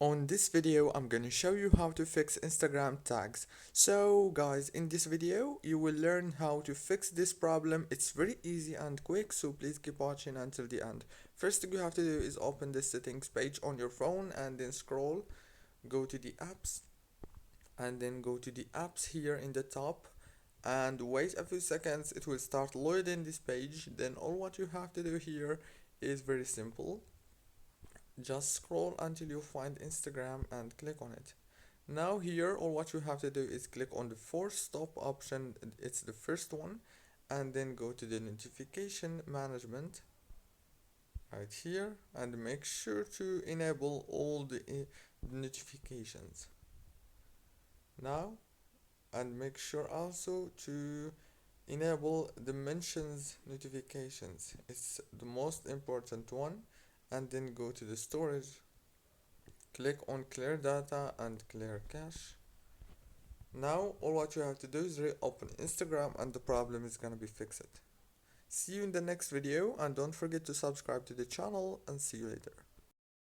On this video, I'm gonna show you how to fix Instagram tags. So guys, in this video, you will learn how to fix this problem. It's very easy and quick, so please keep watching until the end. First thing you have to do is open the settings page on your phone and then scroll, go to the apps, and then go to the apps here in the top and wait a few seconds. It will start loading this page. Then all what you have to do here is very simple. Just scroll until you find Instagram and click on it. Now here all what you have to do is click on the force stop option, it's the first one, and then go to the notification management right here and make sure to enable all the notifications now, and make sure also to enable the mentions notifications, it's the most important one, and then go to the storage. Click on clear data and clear cache. Now all what you have to do is reopen Instagram and the problem is gonna be fixed. See you in the next video and don't forget to subscribe to the channel and see you later.